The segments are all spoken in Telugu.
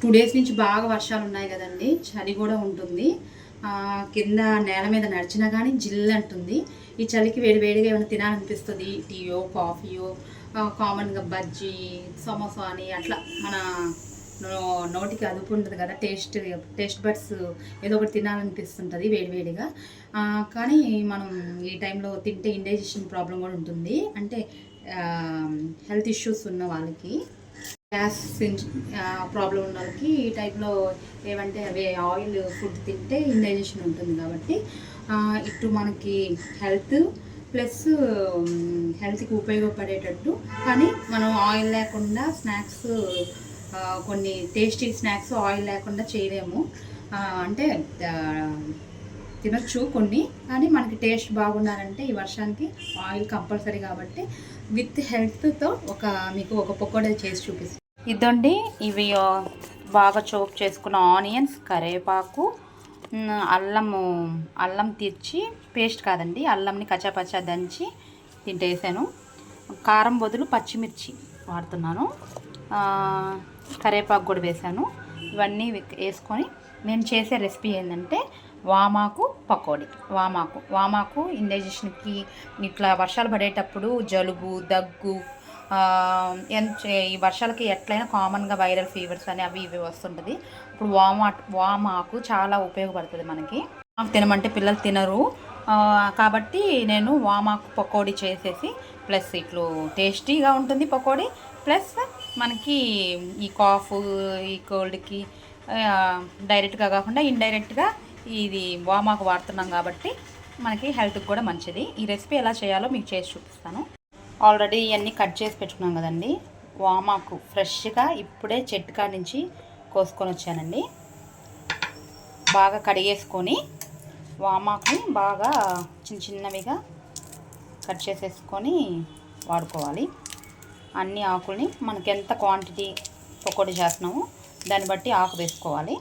2 డేస్ నుంచి బాగా వర్షాలు ఉన్నాయి కదండి, చలి కూడా ఉంటుంది. కింద నేల మీద నడిచినా కానీ జిల్ అంటుంది. ఈ చలికి వేడివేడిగా ఏమైనా తినాలనిపిస్తుంది. టీయో కాఫీయో, కామన్గా బజ్జీ సమోసా అని అట్లా మన నోటికి అదుపు ఉంటుంది కదా, టేస్ట్ బడ్స్ ఏదో ఒకటి తినాలనిపిస్తుంటుంది వేడివేడిగా. కానీ మనం ఈ టైంలో తింటే ఇండైజెషన్ ప్రాబ్లం కూడా ఉంటుంది. అంటే హెల్త్ ఇష్యూస్ ఉన్న వాళ్ళకి, గ్యాస్ ప్రాబ్లం ఉన్న వాళ్ళకి ఈ టైప్లో ఏమంటే అవి ఆయిల్ ఫుడ్ తింటే ఇండైజెషన్ ఉంటుంది. కాబట్టి ఇటు మనకి ప్లస్ హెల్త్కి ఉపయోగపడేటట్టు, కానీ మనం ఆయిల్ లేకుండా స్నాక్స్, కొన్ని టేస్టీ స్నాక్స్ ఆయిల్ లేకుండా చేయలేము. అంటే తినొచ్చు కొన్ని, కానీ మనకి టేస్ట్ బాగుండాలంటే ఈ వర్షానికి ఆయిల్ కంపల్సరీ. కాబట్టి విత్ హెల్త్తో మీకు ఒక పకోడీ చేసి చూపిస్తాను. ఇదండి, ఇవి బాగా చోప్ చేసుకున్న ఆనియన్స్, కరివేపాకు, అల్లం తెచ్చి పేస్ట్ కాదండి, అల్లంని కచ్చాపచ్చా దంచి దీంట్లో వేసాను. కారం బదులు పచ్చిమిర్చి వాడుతున్నాను. కరివేపాకు కూడా వేసాను. ఇవన్నీ వేసుకొని నేను చేసే రెసిపీ ఏంటంటే వామాకు పకోడీ. వామాకు ఇండైజెషన్కి, ఇట్లా వర్షాలు పడేటప్పుడు జలుబు, దగ్గు, ఈ వర్షాలకి ఎట్లయినా కామన్గా వైరల్ ఫీవర్స్ అని అవి ఇవి వస్తుంటుంది. ఇప్పుడు వామాకు చాలా ఉపయోగపడుతుంది మనకి. తినమంటే పిల్లలు తినరు, కాబట్టి నేను వామాకు పకోడీ చేసేసి, ప్లస్ ఇట్లు టేస్టీగా ఉంటుంది పకోడీ, ప్లస్ మనకి ఈ కాఫ్, ఈ కోల్డ్కి డైరెక్ట్గా కాకుండా ఇండైరెక్ట్గా ఇది వామాకు వాడుతున్నాం కాబట్టి మనకి హెల్త్కి కూడా మంచిది. ఈ రెసిపీ ఎలా చేయాలో మీకు చేసి చూపిస్తాను. ఆల్రెడీ ఇవన్నీ కట్ చేసి పెట్టుకున్నాం కదండి. వామాకు ఫ్రెష్గా ఇప్పుడే చెట్టు కాడ నుంచి కోసుకొని వచ్చానండి. బాగా కడిగేసుకొని వామాకుని బాగా చిన్న చిన్నవిగా కట్ చేసేసుకొని వాడుకోవాలి. అన్ని ఆకుల్ని మనకి ఎంత క్వాంటిటీ పకోడీ చేస్తున్నామో దాన్ని బట్టి ఆకు వేసుకోవాలి.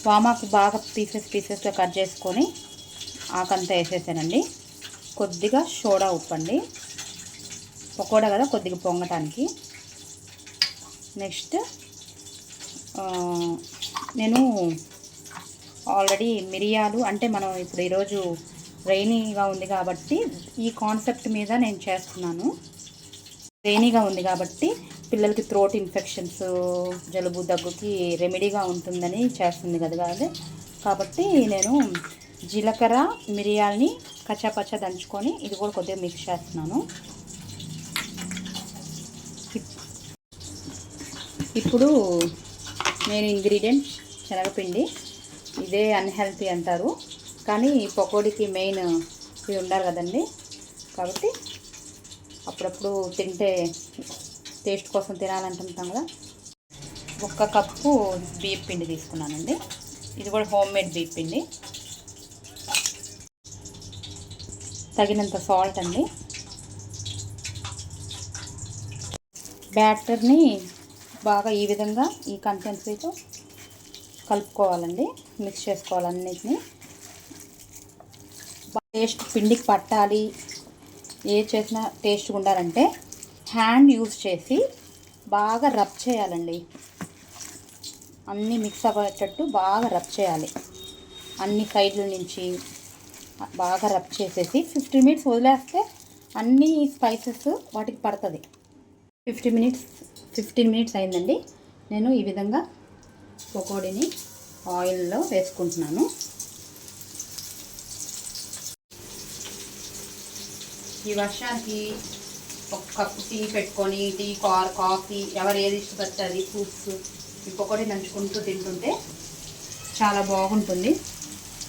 వామాకు బాగా పీసెస్గా కట్ చేసుకొని ఆకంతా వేసేసానండి. కొద్దిగా సోడా ఉప్పండి, పకోడా కదా కొద్దిగా పొంగటానికి. నెక్స్ట్ నేను ఆల్రెడీ మిరియాలు, అంటే మనం ఇప్పుడు ఈరోజు రైనీగా ఉంది కాబట్టి ఈ కాన్సెప్ట్ మీద నేను చేస్తున్నాను. రైనీగా ఉంది కాబట్టి పిల్లలకి థ్రోట్ ఇన్ఫెక్షన్స్, జలుబు, దగ్గుకి రెమెడీగా ఉంటుందని చేస్తుంది కదా అదే. కాబట్టి నేను జీలకర్ర, మిరియాలని కచ్చాపచ్చా దంచుకొని ఇది కూడా కొద్దిగా మిక్స్ చేస్తున్నాను. ఇప్పుడు నేను ఇంగ్రీడియంట్ శనగపిండి. ఇదే అన్హెల్తీ అంటారు, కానీ పకోడీకి మెయిన్ ఇది ఉండాలి కదండి. కాబట్టి అప్పుడప్పుడు తింటే టేస్ట్ కోసం తినాలంటుంటాం కదా. 1 కప్పు బియ్యం పిండి తీసుకున్నానండి. ఇది కూడా హోమ్ మేడ్ బియ్యం పిండి. తగినంత సాల్ట్ అండి. బ్యాటర్ని బాగా ఈ విధంగా ఈ కన్సిస్టెన్సీతో కలుపుకోవాలండి, మిక్స్ చేసుకోవాలి అన్నిటిని. టేస్ట్ పిండికి పట్టాలి, ఏ చేసినా టేస్ట్గా ఉండాలంటే హ్యాండ్ యూజ్ చేసి బాగా రబ్ చేయాలండి. అన్నీ మిక్స్ అయ్యేటట్టు బాగా రబ్ చేయాలి. అన్ని సైడ్ల నుంచి బాగా రబ్ చేసేసి 15 మినిట్స్ వదిలేస్తే అన్ని స్పైసెస్ వాటికి పడుతుంది. 15 మినిట్స్ అయిందండి. నేను ఈ విధంగా పకోడీని ఆయిల్లో వేసుకుంటున్నాను. ఈ వర్షానికి 1 కప్పు టీ పెట్టుకొని, టీ, కాఫీ ఎవరు ఏది ఇష్టపడితే అది, ఫ్రూట్స్, ఈ పకోడీ నంచుకుంటూ తింటుంటే చాలా బాగుంటుంది.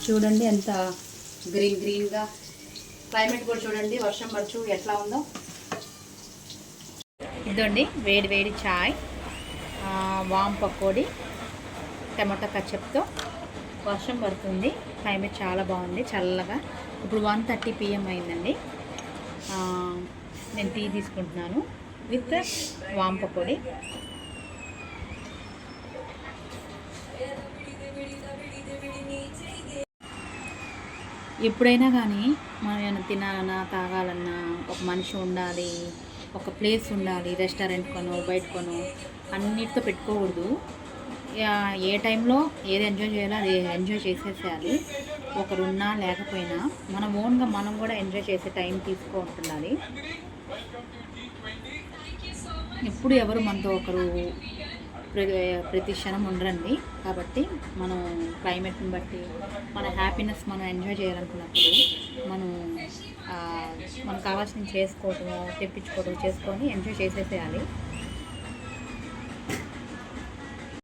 చూడండి ఎంత గ్రీన్గా, క్లైమేట్ కూడా చూడండి, వర్షం పడుచు ఎట్లా ఉందో. ఇదండి వేడి వేడి చాయ్, వామ్ పకోడీ, టమాటా కచప్తో. వర్షం పడుతుంది, క్లైమేట్ చాలా బాగుంది, చల్లగా. ఇప్పుడు 1:30 PM అయిందండి. నేను టీ తీసుకుంటున్నాను విత్ వామ్ పకోడీ. ఎప్పుడైనా కానీ మనం ఏమైనా తినాలన్నా, తాగాలన్నా ఒక మనిషి ఉండాలి, ఒక ప్లేస్ ఉండాలి. రెస్టారెంట్ కొనో బయట కొనో అన్నిటితో పెట్టుకోకూడదు. ఏ టైంలో ఏది ఎంజాయ్ చేయాలో అది ఎంజాయ్ చేసేసేయాలి. ఒకరున్నా లేకపోయినా మన ఓన్గా మనం కూడా ఎంజాయ్ చేసే టైం తీసుకుంటుండాలి. ఎప్పుడు ఎవరు మనతో ఒకరు ప్రతి క్షణం ఉండరండి. కాబట్టి మనం క్లైమేట్ని బట్టి మన హ్యాపీనెస్ మనం ఎంజాయ్ చేయాలనుకున్నప్పుడు మనం మనకు కావాల్సినవి చేసుకోవటము తెప్పించుకోవటం చేసుకొని ఎంజాయ్ చేసేసేయాలి.